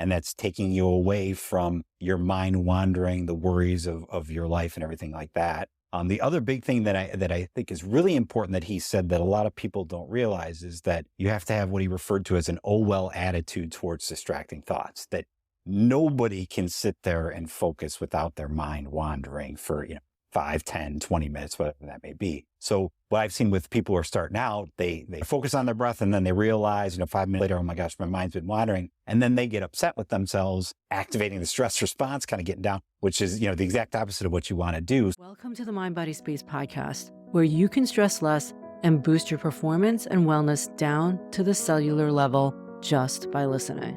And that's taking you away from your mind wandering, the worries of your life and everything like that. The other big thing that I think is really important that he said that a lot of people don't realize is that you have to have what he referred to as an oh well attitude towards distracting thoughts, that nobody can sit there and focus without their mind wandering for, 5, 10, 20 minutes, whatever that may be. So what I've seen with people who are starting out, they focus on their breath and then they realize, 5 minutes later, oh my gosh, my mind's been wandering. And then they get upset with themselves, activating the stress response, kind of getting down, which is, the exact opposite of what you want to do. Welcome to the MindBodySpace podcast, where you can stress less and boost your performance and wellness down to the cellular level just by listening.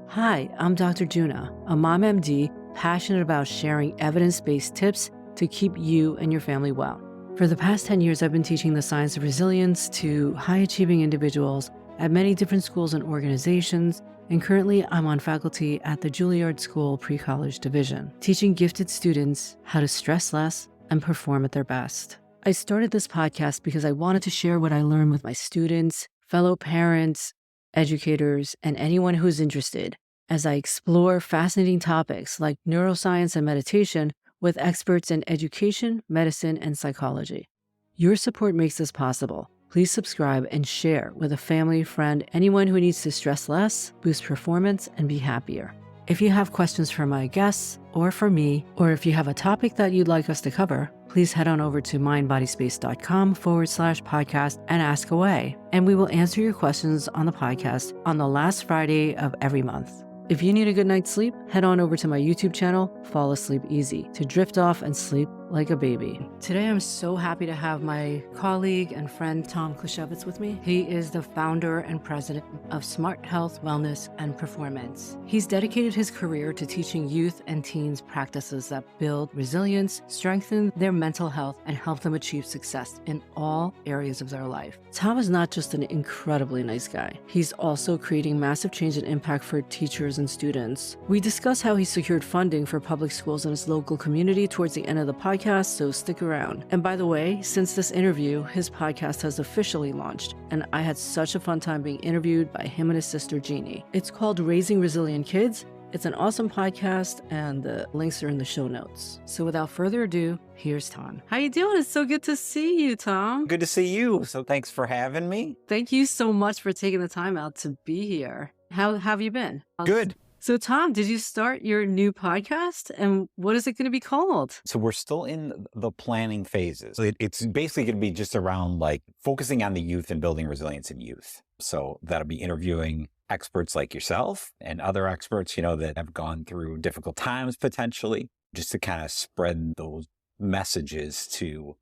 Hi, I'm Dr. Juna, a mom MD passionate about sharing evidence-based tips to keep you and your family well. For the past 10 years, I've been teaching the science of resilience to high-achieving individuals at many different schools and organizations, and currently I'm on faculty at the Juilliard School Pre-College Division, teaching gifted students how to stress less and perform at their best. I started this podcast because I wanted to share what I learned with my students, fellow parents, educators, and anyone who's interested as I explore fascinating topics like neuroscience and meditation with experts in education, medicine, and psychology. Your support makes this possible. Please subscribe and share with a family, friend, anyone who needs to stress less, boost performance, and be happier. If you have questions for my guests or for me, or if you have a topic that you'd like us to cover, please head on over to mindbodyspace.com/podcast and ask away. And we will answer your questions on the podcast on the last Friday of every month. If you need a good night's sleep, head on over to my YouTube channel, Fall Asleep Easy, to drift off and sleep like a baby. Today, I'm so happy to have my colleague and friend, Tom Klisiewicz, with me. He is the founder and president of Smart Health, Wellness, and Performance. He's dedicated his career to teaching youth and teens practices that build resilience, strengthen their mental health, and help them achieve success in all areas of their life. Tom is not just an incredibly nice guy. He's also creating massive change and impact for teachers and students. We discuss how he secured funding for public schools in his local community towards the end of the podcast, so stick around. And by the way, since this interview, his podcast has officially launched, and I had such a fun time being interviewed by him and his sister, Jeannie. It's called Raising Resilient Kids. It's an awesome podcast, and the links are in the show notes. So without further ado, here's Tom. How you doing? It's so good to see you, Tom. Good to see you. So thanks for having me. Thank you so much for taking the time out to be here. How have you been? Good. So Tom, did you start your new podcast, and what is it going to be called? So we're still in the planning phases. It's basically going to be just around focusing on the youth and building resilience in youth. So that'll be interviewing experts like yourself and other experts, that have gone through difficult times potentially, just to kind of spread those messages to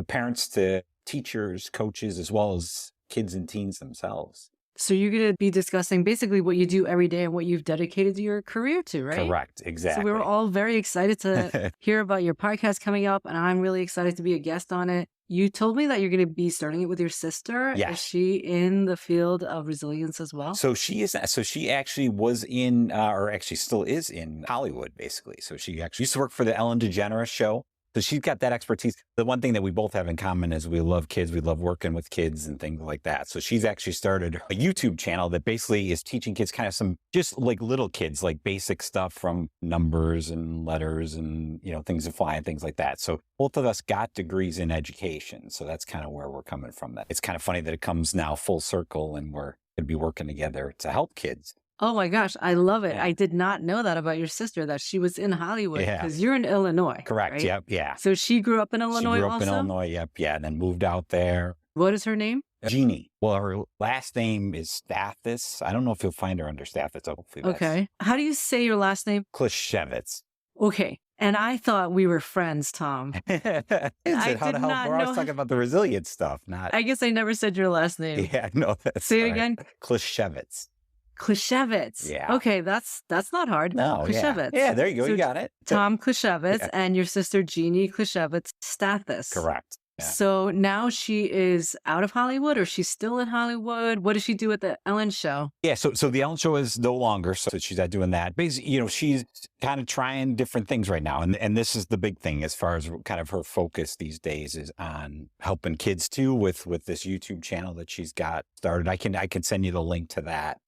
parents, to teachers, coaches, as well as kids and teens themselves. So you're going to be discussing basically what you do every day and what you've dedicated your career to, right? Correct. Exactly. So we were all very excited to hear about your podcast coming up, and I'm really excited to be a guest on it. You told me that you're going to be starting it with your sister. Yes. Is she in the field of resilience as well? So she is. So she actually was in, or actually still is in Hollywood, basically. So she actually used to work for the Ellen DeGeneres show. So she's got that expertise. The one thing that we both have in common is we love kids. We love working with kids and things like that. So she's actually started a YouTube channel that basically is teaching kids kind of some, just like little kids, like basic stuff from numbers and letters and, things to fly and things like that. So both of us got degrees in education. So that's kind of where we're coming from. That it's kind of funny that it comes now full circle and we're going to be working together to help kids. Oh my gosh, I love it. Yeah. I did not know that about your sister, that she was in Hollywood, because you're in Illinois. Correct. Right? Yep. Yeah. So she grew up in Illinois She grew up also? in Illinois. Yep. Yeah. And then moved out there. What is her name? Jeannie. Well, her last name is Stathis. I don't know if you'll find her under Stathis. Hopefully that's Okay. How do you say your last name? Klisiewicz. Okay. And I thought we were friends, Tom. How the hell? We're always talking about the resilience stuff, not. I guess I never said your last name. Yeah, no. That's Say it right. again. Klisiewicz. Klisiewicz. Yeah. Okay, that's not hard. No, Klisiewicz. Yeah, there you go. So You got it. Tom Klisiewicz Yeah. and your sister Jeannie Klisiewicz Stathis. Correct. Yeah. So now she is out of Hollywood, or she's still in Hollywood? What does she do at the Ellen show? Yeah, so the Ellen show is no longer, so she's not doing that. Basically, she's kind of trying different things right now. And this is the big thing as far as kind of her focus these days is on helping kids too with this YouTube channel that she's got started. I can send you the link to that.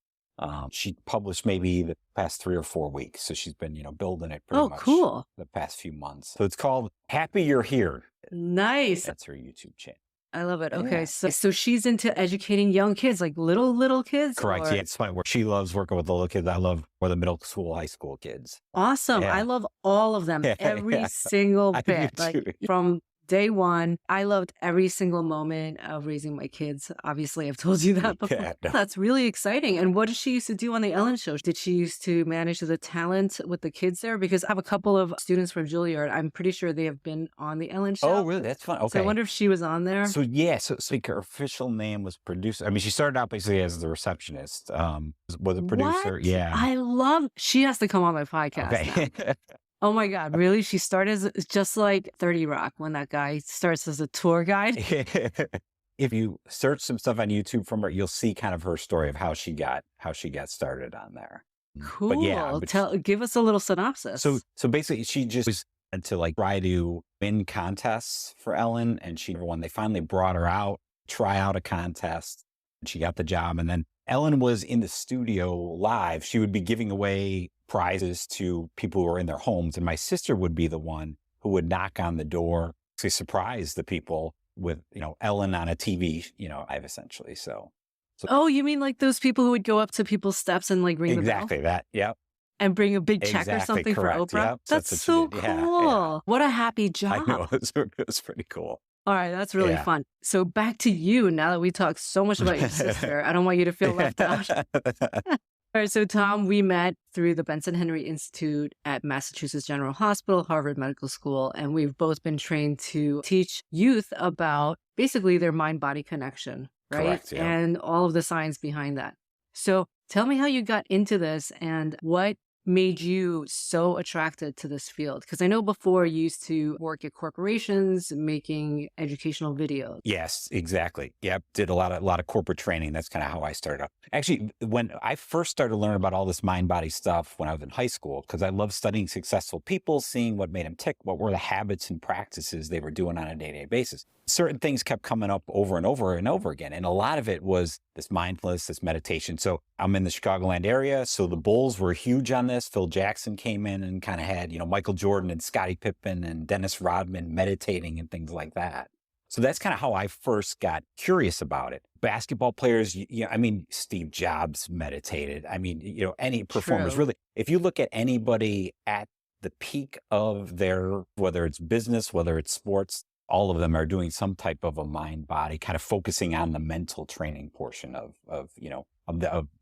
She published maybe the past 3 or 4 weeks. So she's been, building it pretty Oh, much cool. the past few months. So it's called Happy You're Here. Nice. That's her YouTube channel. I love it. Yeah. Okay. So she's into educating young kids, like little kids? Correct. Or... Yeah, it's fun. Where she loves working with the little kids. I love for the middle school, high school kids. Awesome. Yeah. I love all of them, every single I do bit. Like too. from day one, I loved every single moment of raising my kids. Obviously, I've told you that before. Yeah, no. That's really exciting. And what did she used to do on the Ellen Show? Did she used to manage the talent with the kids there? Because I have a couple of students from Juilliard. I'm pretty sure they have been on the Ellen Show. Oh, really? That's fun. Okay. So I wonder if she was on there. So yeah, so her official name was producer. I mean, she started out basically as the receptionist. Was a producer. What? Yeah. I love, she has to come on my podcast now. Okay. Oh my God, really? She started as just like 30 Rock when that guy starts as a tour guide. If you search some stuff on YouTube from her, you'll see kind of her story of how she got started on there. Cool. But yeah, Give us a little synopsis. So basically she just was to like try to win contests for Ellen, and she never won. They finally brought her out, try out a contest, and she got the job. And then Ellen was in the studio live. She would be giving away prizes to people who were in their homes. And my sister would be the one who would knock on the door to surprise the people with, Ellen on a TV, live essentially. So. Oh, you mean like those people who would go up to people's steps and like ring the bell? Exactly that. Yep. And bring a big check or something correct. for Oprah? Yep. That's so cool. Yeah. What a happy job. I know. It was pretty cool. All right. That's really fun. So back to you now that we talked so much about your sister. I don't want you to feel left out. All right. So Tom, we met through the Benson Henry Institute at Massachusetts General Hospital, Harvard Medical School, and we've both been trained to teach youth about basically their mind-body connection, right? Correct, yeah. And all of the science behind that. So tell me how you got into this and what made you so attracted to this field? Because I know before you used to work at corporations making educational videos. Yes, exactly. Yep. Did a lot of corporate training. That's kind of how I started up. Actually, when I first started learning about all this mind body stuff when I was in high school, because I loved studying successful people, seeing what made them tick, what were the habits and practices they were doing on a day-to-day basis. Certain things kept coming up over and over and over again. And a lot of it was this mindfulness, this meditation. So I'm in the Chicagoland area. So the Bulls were huge on this. Phil Jackson came in and kind of had, Michael Jordan and Scottie Pippen and Dennis Rodman meditating and things like that. So that's kind of how I first got curious about it. Basketball players, Steve Jobs meditated. Any performers True. really, if you look at anybody at the peak of their, whether it's business, whether it's sports, all of them are doing some type of a mind body, kind of focusing on the mental training portion of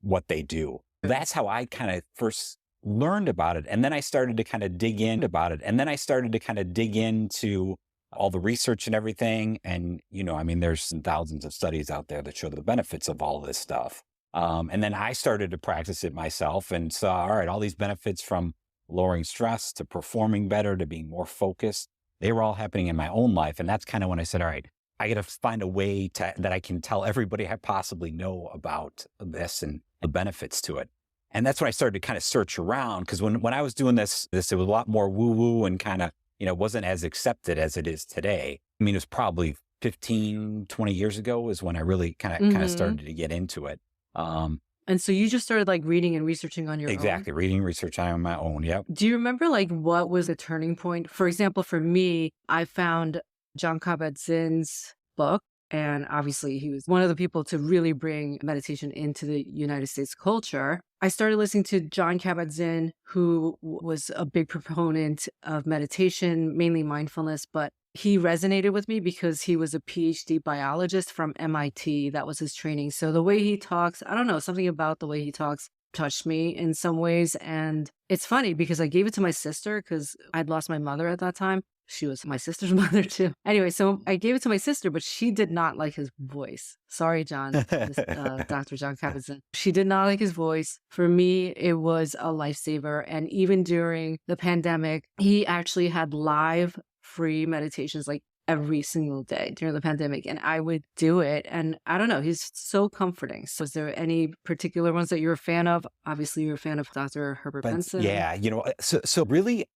what they do. That's how I kind of first learned about it. And then I started to kind of dig in about it. And then I started to kind of dig into all the research and everything. And, there's thousands of studies out there that show the benefits of all this stuff. And then I started to practice it myself and saw, all right, all these benefits from lowering stress to performing better, to being more focused. They were all happening in my own life. And that's kind of when I said, all right, I got to find a way that I can tell everybody I possibly know about this and the benefits to it. And that's when I started to kind of search around, because when I was doing this, it was a lot more woo-woo and kind of, wasn't as accepted as it is today. It was probably 15, 20 years ago is when I really kind of started to get into it. And so you just started like reading and researching on your own? Exactly. Reading, research on my own. Yep. Do you remember like what was the turning point? For example, for me, I found Jon Kabat-Zinn's book. And obviously he was one of the people to really bring meditation into the United States culture. I started listening to Jon Kabat-Zinn, who was a big proponent of meditation, mainly mindfulness, but he resonated with me because he was a PhD biologist from MIT. That was his training. So the way he talks, I don't know, something about the way he talks touched me in some ways. And it's funny because I gave it to my sister because I'd lost my mother at that time. She was my sister's mother too. Anyway, so I gave it to my sister, but she did not like his voice. Sorry, John, Dr. Jon Kabat-Zinn. She did not like his voice. For me, it was a lifesaver. And even during the pandemic, he actually had live free meditations like every single day during the pandemic. And I would do it. And I don't know, he's so comforting. So is there any particular ones that you're a fan of? Obviously, you're a fan of Dr. Herbert Benson. Yeah, so really,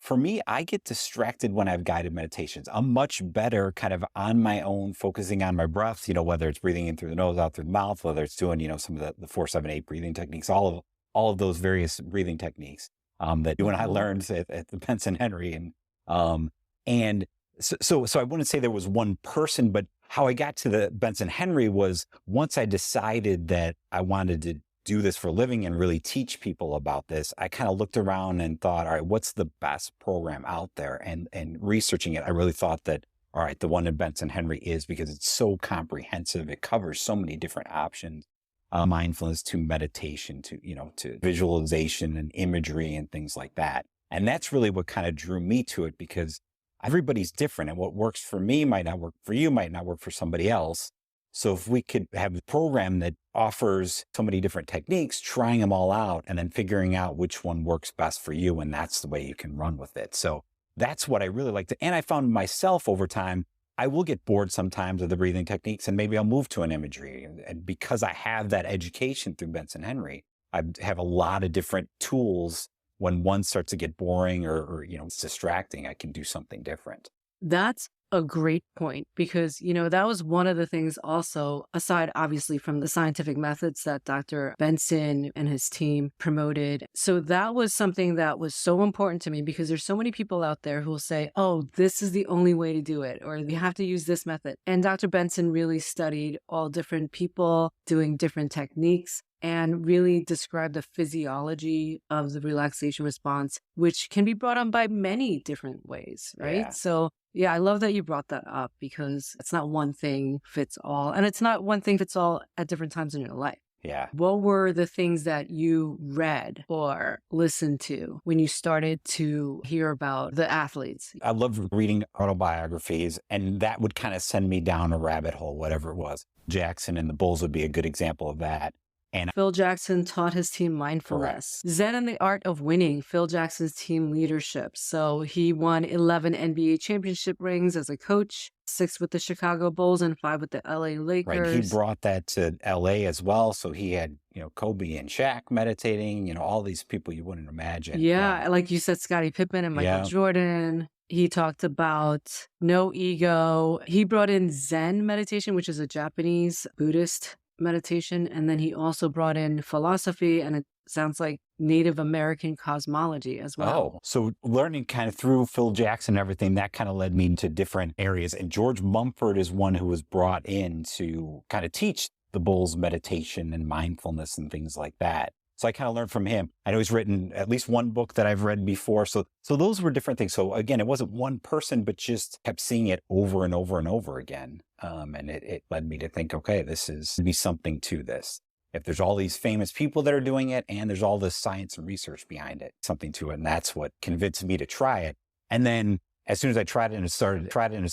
for me, I get distracted when I have guided meditations. I'm much better kind of on my own, focusing on my breath, whether it's breathing in through the nose, out through the mouth, whether it's doing, some of the 4-7-8 breathing techniques, all of those various breathing techniques that you and I learned at the Benson Henry. And so I wouldn't say there was one person, but how I got to the Benson Henry was once I decided that I wanted to do this for a living and really teach people about this, I kind of looked around and thought, all right, what's the best program out there? And researching it, I really thought that, all right, the one in Benson Henry is, because it's so comprehensive. It covers so many different options, mindfulness to meditation, to visualization and imagery and things like that. And that's really what kind of drew me to it, because everybody's different, and what works for me might not work for you, might not work for somebody else. So if we could have a program that offers so many different techniques, trying them all out and then figuring out which one works best for you, and that's the way you can run with it. So that's what I really like to, and I found myself over time, I will get bored sometimes of the breathing techniques, and maybe I'll move to an imagery. And because I have that education through Benson Henry, I have a lot of different tools. When one starts to get boring or it's distracting, I can do something different. That's a great point, because, that was one of the things also, aside obviously from the scientific methods that Dr. Benson and his team promoted. So that was something that was so important to me, because there's so many people out there who will say, oh, this is the only way to do it, or you have to use this method. And Dr. Benson really studied all different people doing different techniques and really describe the physiology of the relaxation response, which can be brought on by many different ways, right? Yeah. So yeah, I love that you brought that up, because it's not one thing fits all, and it's not one thing fits all at different times in your life. Yeah. What were the things that you read or listened to when you started to hear about the athletes? I loved reading autobiographies, and that would kind of send me down a rabbit hole, whatever it was. Jackson and the Bulls would be a good example of that. And Phil Jackson taught his team mindfulness. Correct. Zen and the Art of Winning, Phil Jackson's team leadership. So he won 11 NBA championship rings as a coach, 6 with the Chicago Bulls and 5 with the LA Lakers. Right. He brought that to LA as well. So he had, Kobe and Shaq meditating, all these people you wouldn't imagine. Yeah. Like you said, Scottie Pippen and Michael Jordan. He talked about no ego. He brought in Zen meditation, which is a Japanese Buddhist meditation. And then he also brought in philosophy, and it sounds like Native American cosmology as well. Oh, so learning kind of through Phil Jackson and everything, that kind of led me into different areas. And George Mumford is one who was brought in to kind of teach the Bulls meditation and mindfulness and things like that. So I kind of learned from him. I know he's written at least one book that I've read before. So those were different things. So again, it wasn't one person, but just kept seeing it over and over and over again. And it led me to think, okay, this is be something to this. If there's all these famous people that are doing it, and there's all this science and research behind it, something to it. And that's what convinced me to try it. And then as soon as I tried it and it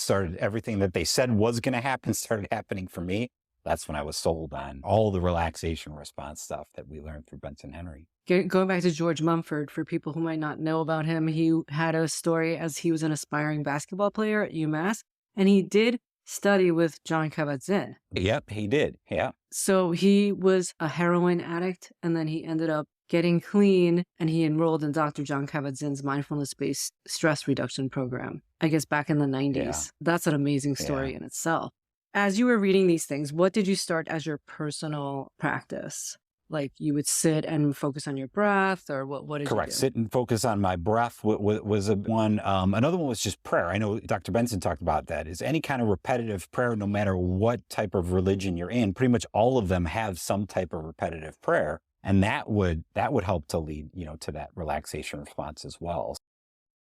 started, everything that they said was going to happen started happening for me. That's when I was sold on all the relaxation response stuff that we learned through Benson Henry. Going back to George Mumford, for people who might not know about him, he had a story as he was an aspiring basketball player at UMass, and he did study with Jon Kabat-Zinn. Yep, he did. Yeah. So he was a heroin addict, and then he ended up getting clean, and he enrolled in Dr. Jon Kabat-Zinn's mindfulness-based stress reduction program, I guess back in the 90s. Yeah. That's an amazing story in itself. As you were reading these things, what did you start as your personal practice? Like you would sit and focus on your breath, or what did Correct. you do? Sit and focus on my breath was a one. Another one was just prayer. I know Dr. Benson talked about that. Is any kind of repetitive prayer, no matter what type of religion you're in, pretty much all of them have some type of repetitive prayer. And that would help to lead, to that relaxation response as well.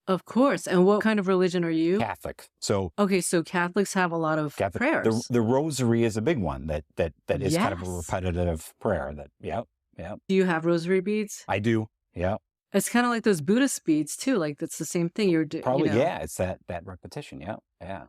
Of course. And what kind of religion are you? Catholic. So okay, so Catholics have a lot of Catholic, prayers. the rosary is a big one that is kind of a Yes. repetitive prayer. Yep. Do you have rosary beads? I do. Yeah. It's kind of like those Buddhist beads too. Like that's the same thing. Probably, yeah. It's that repetition. Yeah.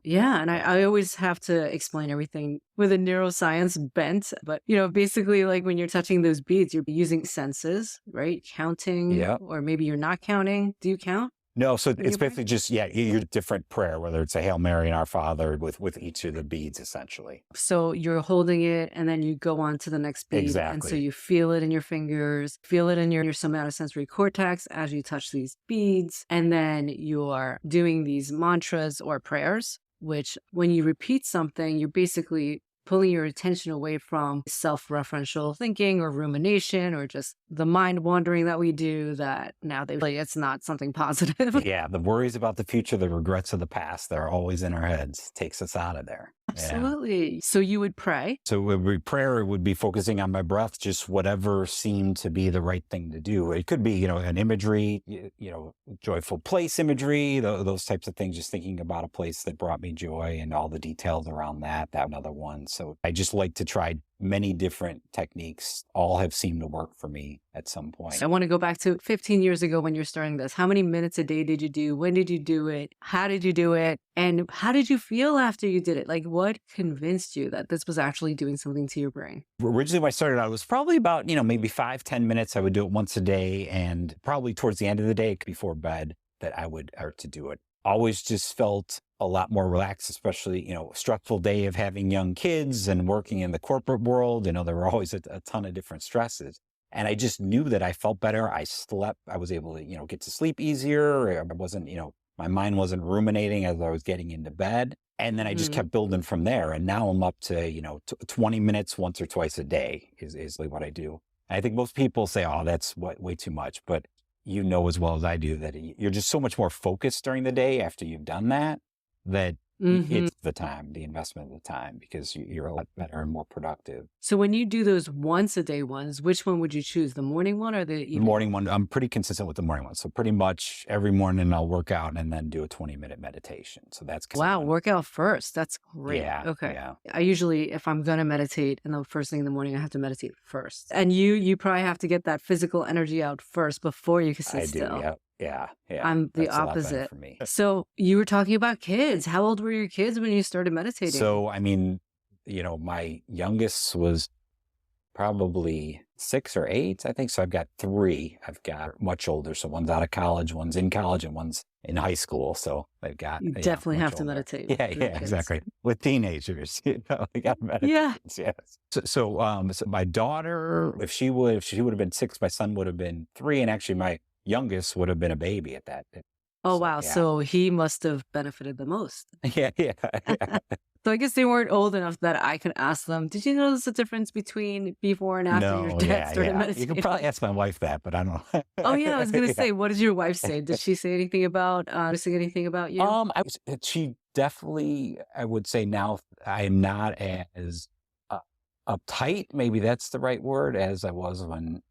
Yeah. And I always have to explain everything with a neuroscience bent. But, basically like when you're touching those beads, you're using senses, right? Counting, Yeah. or maybe you're not counting. Do you count? No, so when it's you pray? basically just, your different prayer, whether it's a Hail Mary and Our Father with each of the beads, essentially. So you're holding it and then you go on to the next bead. And so Exactly. you feel it in your fingers, feel it in your somatosensory cortex as you touch these beads. And then you're doing these mantras or prayers, which when you repeat something, you're basically pulling your attention away from self-referential thinking or rumination or just the mind wandering that we do that now it's not something positive. Yeah, the worries about the future, the regrets of the past, they're always in our heads, takes us out of there. Yeah. Absolutely. So you would pray. So prayer would be focusing on my breath, just whatever seemed to be the right thing to do. It could be, an imagery, joyful place imagery, those types of things, just thinking about a place that brought me joy and all the details around that another one. So I just like to try many different techniques. All have seemed to work for me at some point. So I want to go back to 15 years ago when you're starting this. How many minutes a day did you do? When did you do it? How did you do it? And how did you feel after you did it? Like what convinced you that this was actually doing something to your brain? Originally, when I started out, it was probably about, maybe 5-10 minutes. I would do it once a day, and probably towards the end of the day before bed that I would start to do it. Always just felt a lot more relaxed, especially, a stressful day of having young kids and working in the corporate world. There were always a ton of different stresses. And I just knew that I felt better. I slept. I was able to, get to sleep easier. I wasn't, my mind wasn't ruminating as I was getting into bed. And then I just kept building from there. And now I'm up to, 20 minutes once or twice a day is what I do. And I think most people say, oh, that's way too much. But you know as well as I do that you're just so much more focused during the day after you've done that it's the investment of the time, because you're a lot better and more productive. So when you do those once a day ones, which one would you choose? The morning one or the evening? The morning one, I'm pretty consistent with the morning one. So pretty much every morning I'll work out and then do a 20-minute meditation. So that's wow, workout first. That's great. Yeah. Okay. Yeah. I usually, if I'm going to meditate and the first thing in the morning, I have to meditate first. And you probably have to get that physical energy out first before you can sit still. Yeah. Yeah. I'm the That's a lot better opposite. for me. So you were talking about kids. How old were your kids when you started meditating? So, my youngest was probably 6 or 8, I think. So I've got 3. I've got much older. So one's out of college, one's in college, and one's in high school. So I've got, you definitely have to older. meditate. Yeah, exactly. With teenagers, we got to meditate. Yeah. Yes. So my daughter, if she would have been 6, my son would have been 3, and actually my youngest would have been a baby at that. Oh, So, wow. yeah. So he must have benefited the most. Yeah. So I guess they weren't old enough that I could ask them, did you notice the difference between before and after your dad started You meditating? can probably ask my wife that, but I don't know. Oh, yeah. I was going to Yeah. say, what did your wife say? Did she say anything about, noticing anything about you? She definitely, I would say now I am not as uptight, maybe that's the right word, as I was when,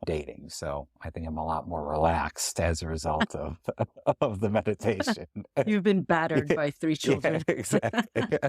dating. So I think I'm a lot more relaxed as a result of of the meditation. You've been battered by 3 children. Yeah, exactly.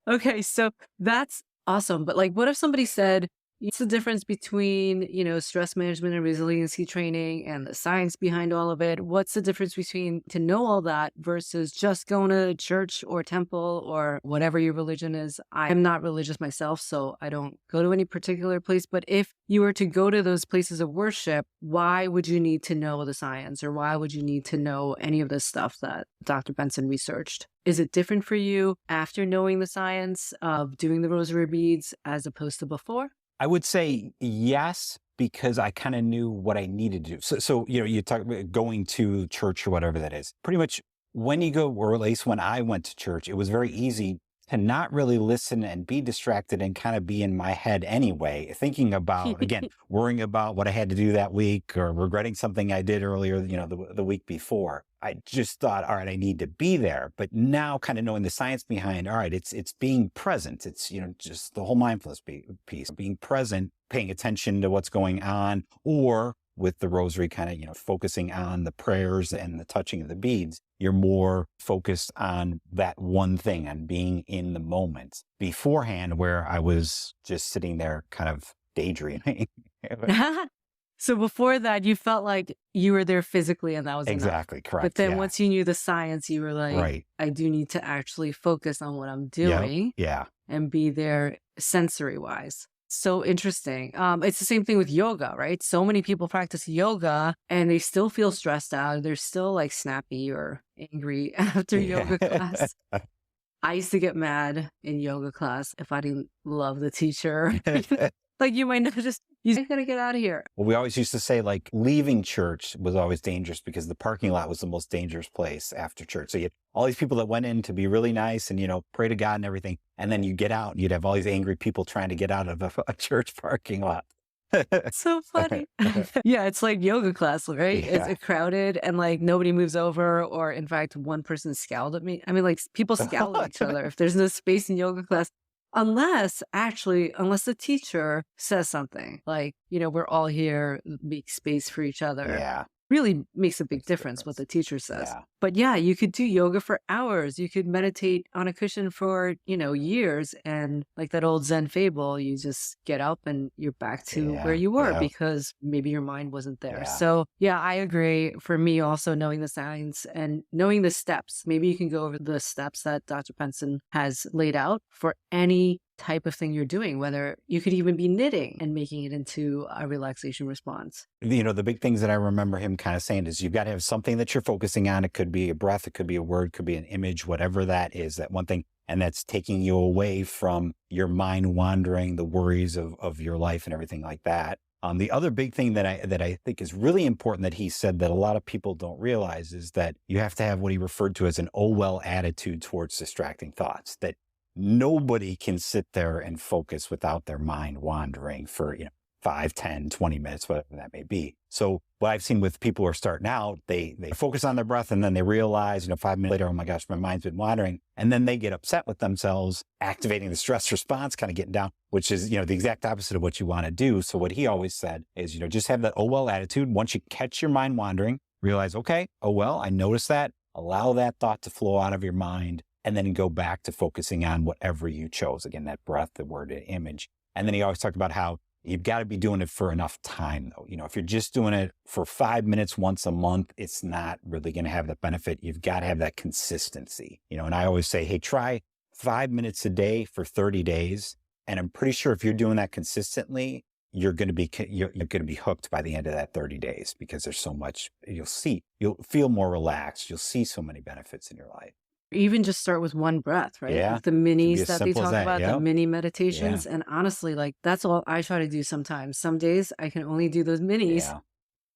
Okay, so that's awesome. But what if somebody said, what's the difference between, stress management and resiliency training and the science behind all of it? What's the difference between to know all that versus just going to church or temple or whatever your religion is? I am not religious myself, so I don't go to any particular place. But if you were to go to those places of worship, why would you need to know the science, or why would you need to know any of this stuff that Dr. Benson researched? Is it different for you after knowing the science of doing the rosary beads as opposed to before? I would say yes, because I kind of knew what I needed to do. So you talk about going to church or whatever that is. Pretty much when you go, or at least when I went to church, it was very easy to not really listen and be distracted and kind of be in my head anyway, thinking about, again, worrying about what I had to do that week or regretting something I did earlier, the week before. I just thought, all right, I need to be there. But now kind of knowing the science behind, all right, it's being present. It's, just the whole mindfulness piece, being present, paying attention to what's going on, or with the rosary kind of, focusing on the prayers and the touching of the beads. You're more focused on that one thing, on being in the moment. Beforehand, where I was just sitting there kind of daydreaming. So before that, you felt like you were there physically and that was enough. Exactly, correct. But then yeah. once you knew the science, you were like, Right. I do need to actually focus on what I'm doing Yeah. and be there sensory wise. So interesting. It's the same thing with yoga, right? So many people practice yoga and they still feel stressed out. They're still like snappy or angry after yoga Yeah. class. I used to get mad in yoga class if I didn't love the teacher. Like you might notice, you gotta get out of here. Well, we always used to say like leaving church was always dangerous because the parking lot was the most dangerous place after church. So you had all these people that went in to be really nice and, pray to God and everything. And then you get out and you'd have all these angry people trying to get out of a church parking lot. So funny. Yeah, it's like yoga class, right? Yeah. It's crowded and like nobody moves over, or in fact, one person scowled at me. I mean, like people scowl at each other if there's no space in yoga class. Unless the teacher says something like, we're all here, make space for each other. Yeah. Really makes a big Makes a difference what the teacher says. Yeah. But yeah, you could do yoga for hours. You could meditate on a cushion for, years. And like that old Zen fable, you just get up and you're back to where you were Yeah. because maybe your mind wasn't there. Yeah. So yeah, I agree. For me, also knowing the signs and knowing the steps, maybe you can go over the steps that Dr. Penson has laid out for any type of thing you're doing, whether you could even be knitting and making it into a relaxation response. The big things that I remember him kind of saying is you've got to have something that you're focusing on. It could be a breath, it could be a word, could be an image, whatever that is, that one thing. And that's taking you away from your mind wandering, the worries of your life and everything like that. The other big thing that I think is really important that he said that a lot of people don't realize is that you have to have what he referred to as an oh well attitude towards distracting thoughts, that nobody can sit there and focus without their mind wandering for, 5, 10, 20 minutes, whatever that may be. So what I've seen with people who are starting out, they focus on their breath and then they realize, 5 minutes later, oh my gosh, my mind's been wandering. And then they get upset with themselves, activating the stress response, kind of getting down, which is, the exact opposite of what you want to do. So what he always said is, just have that oh well attitude. Once you catch your mind wandering, realize, okay, oh well, I noticed that. Allow that thought to flow out of your mind. And then go back to focusing on whatever you chose. Again, that breath, the word, the image. And then he always talked about how you've got to be doing it for enough time, though. If you're just doing it for 5 minutes once a month, it's not really going to have that benefit. You've got to have that consistency. And I always say, hey, try 5 minutes a day for 30 days. And I'm pretty sure if you're doing that consistently, you're going to be hooked by the end of that 30 days because there's so much you'll feel more relaxed. You'll see so many benefits in your life. Even just start with one breath, right? Yeah. Like the It can be minis as that they simple as talk that. about, the Yep. mini meditations. Yeah. And honestly, like that's all I try to do sometimes. Some days I can only do those minis, Yeah.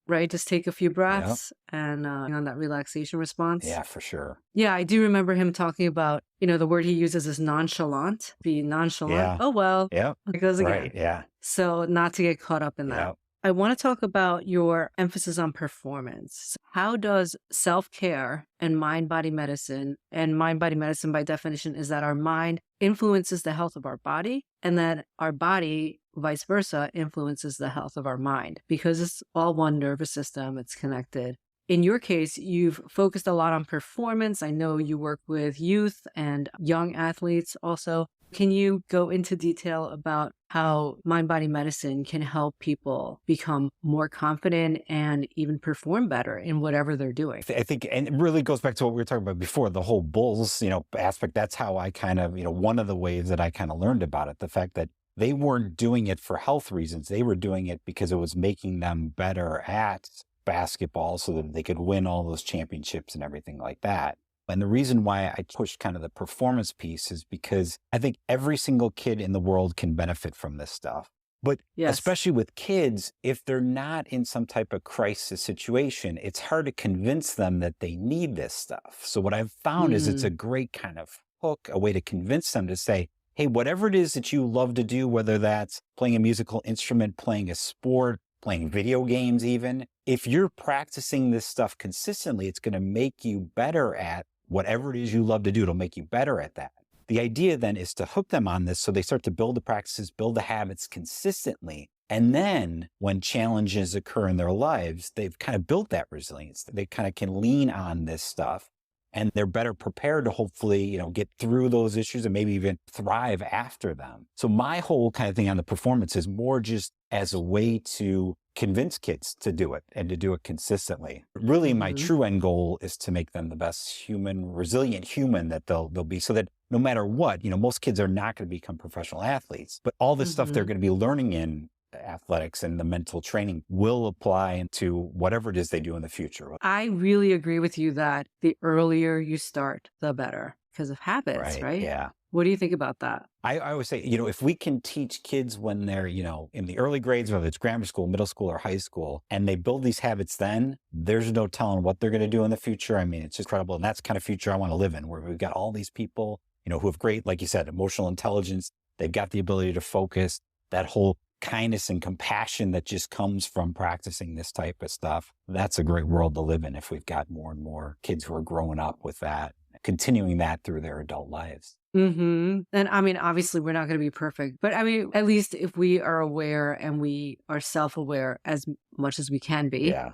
right? Just take a few Yep. breaths and on that relaxation response. Yeah, for sure. Yeah, I do remember him talking about, the word he uses is nonchalant. Be nonchalant. Yeah. Oh, well, Yep. it goes again. Right. Yeah. So not to get caught up in that. Yep. I want to talk about your emphasis on performance. How does self-care and mind-body medicine, and mind-body medicine by definition is that our mind influences the health of our body and that our body, vice versa, influences the health of our mind because it's all one nervous system, it's connected. In your case, you've focused a lot on performance. I know you work with youth and young athletes also. Can you go into detail about how mind-body medicine can help people become more confident and even perform better in whatever they're doing? I think, and it really goes back to what we were talking about before, the whole bulls, aspect. That's how I kind of, one of the ways that I kind of learned about it, the fact that they weren't doing it for health reasons. They were doing it because it was making them better at basketball so that they could win all those championships and everything like that. And the reason why I pushed kind of the performance piece is because I think every single kid in the world can benefit from this stuff. But Yes. especially with kids, if they're not in some type of crisis situation, it's hard to convince them that they need this stuff. So what I've found is it's a great kind of hook, a way to convince them to say, hey, whatever it is that you love to do, whether that's playing a musical instrument, playing a sport, playing video games even, if you're practicing this stuff consistently, it's going to make you better at whatever it is you love to do. It'll make you better at that. The idea then is to hook them on this so they start to build the practices, build the habits consistently. And then when challenges occur in their lives, they've kind of built that resilience. They kind of can lean on this stuff and they're better prepared to hopefully, get through those issues and maybe even thrive after them. So my whole kind of thing on the performance is more just as a way to convince kids to do it and to do it consistently. Really, my true end goal is to make them the best human, resilient human that they'll be, so that no matter what, most kids are not going to become professional athletes, but all this stuff they're going to be learning in athletics and the mental training will apply into whatever it is they do in the future. I really agree with you that the earlier you start, the better, because of habits, right? Yeah. What do you think about that? I always say, if we can teach kids when they're, in the early grades, whether it's grammar school, middle school, or high school, and they build these habits then, there's no telling what they're going to do in the future. I mean, it's just incredible. And that's the kind of future I want to live in, where we've got all these people, who have great, like you said, emotional intelligence. They've got the ability to focus, that whole kindness and compassion that just comes from practicing this type of stuff. That's a great world to live in if we've got more and more kids who are growing up with that, continuing that through their adult lives. And I mean, obviously we're not going to be perfect, but I mean, at least if we are aware and we are self-aware as much as we can be. Yeah.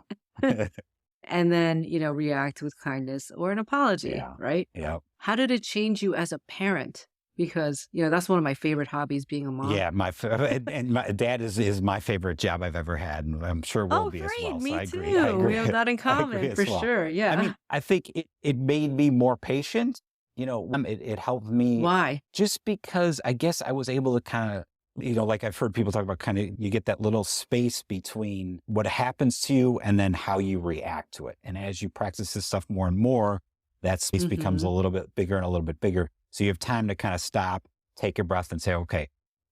And then, react with kindness or an apology, right? Yeah. How did it change you as a parent? Because, that's one of my favorite hobbies, being a mom. Yeah, my dad is my favorite job I've ever had, and I'm sure will be as well. Me so I too. agree. We have that in common, for sure. Yeah. I mean, I think it made me more patient. It helped me. Why? Just because I guess I was able to kind of, like I've heard people talk about, kind of you get that little space between what happens to you and then how you react to it. And as you practice this stuff more and more, that space becomes a little bit bigger and a little bit bigger. So you have time to kind of stop, take a breath and say, okay,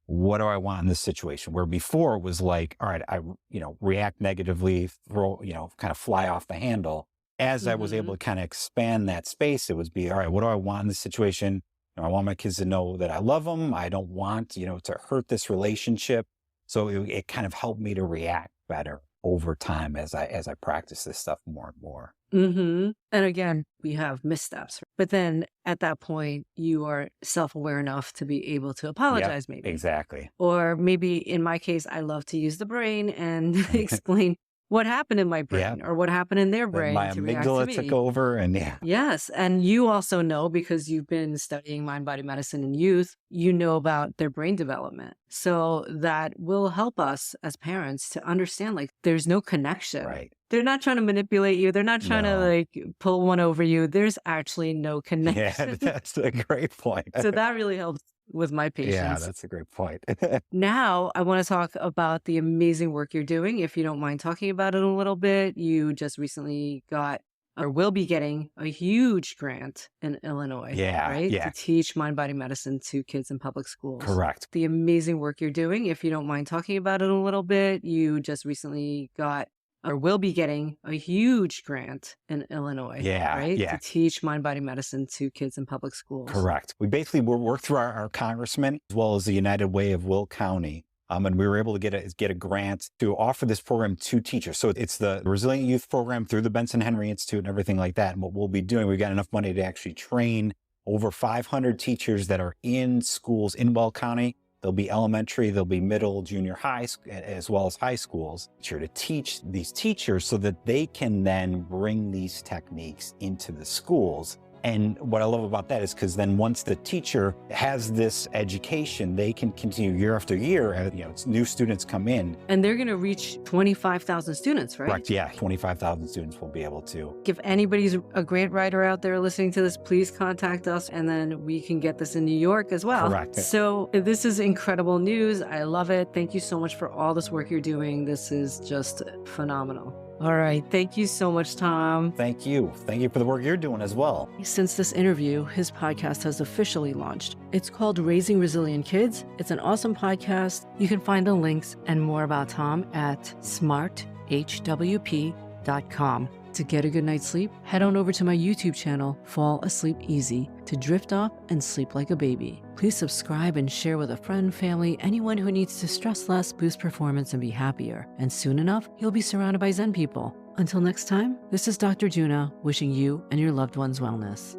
what do I want in this situation? Where before it was like, all right, I, react negatively, throw, kind of fly off the handle. As I was able to kind of expand that space, it would be, all right, what do I want in this situation? I want my kids to know that I love them. I don't want, to hurt this relationship. So it kind of helped me to react better over time as I practice this stuff more and more. And again, we have missteps, but then at that point, you are self-aware enough to be able to apologize, maybe. Exactly. Or maybe in my case, I love to use the brain and explain what happened in my brain or what happened in their brain. My to react to amygdala me. took over and Yes. And you also know, because you've been studying mind-body medicine in youth, you know about their brain development. So that will help us as parents to understand, like, there's no connection. Right. They're not trying to manipulate you. They're not trying to like pull one over you. There's actually no connection. Yeah, that's a great point. So that really helps with my patients. Yeah, that's a great point. Now, I want to talk about the amazing work you're doing. If you don't mind talking about it a little bit, you just recently got or will be getting a huge grant in Illinois, right? To teach mind-body medicine to kids in public schools. Correct. The amazing work you're doing. If you don't mind talking about it a little bit, you just recently got or will be getting a huge grant in Illinois, right? To teach mind-body medicine to kids in public schools. Correct. We basically worked through our congressman as well as the United Way of Will County. And we were able to get a grant to offer this program to teachers. So it's the Resilient Youth Program through the Benson Henry Institute and everything like that. And what we'll be doing, we've got enough money to actually train over 500 teachers that are in schools in Will County. There'll be elementary, there'll be middle, junior high, as well as high schools, to teach these teachers so that they can then bring these techniques into the schools. And what I love about that is because then once the teacher has this education, they can continue year after year. New students come in. And they're going to reach 25,000 students, right? Correct. Yeah. 25,000 students will be able to. If anybody's a grant writer out there listening to this, please contact us and then we can get this in New York as well. Correct. So this is incredible news. I love it. Thank you so much for all this work you're doing. This is just phenomenal. All right. Thank you so much, Tom. Thank you. Thank you for the work you're doing as well. Since this interview, his podcast has officially launched. It's called Raising Resilient Kids. It's an awesome podcast. You can find the links and more about Tom at smarthwp.com. To get a good night's sleep, head on over to my YouTube channel, Fall Asleep Easy, to drift off and sleep like a baby. Please subscribe and share with a friend, family, anyone who needs to stress less, boost performance, and be happier. And soon enough, you'll be surrounded by Zen people. Until next time, this is Dr. Juna wishing you and your loved ones wellness.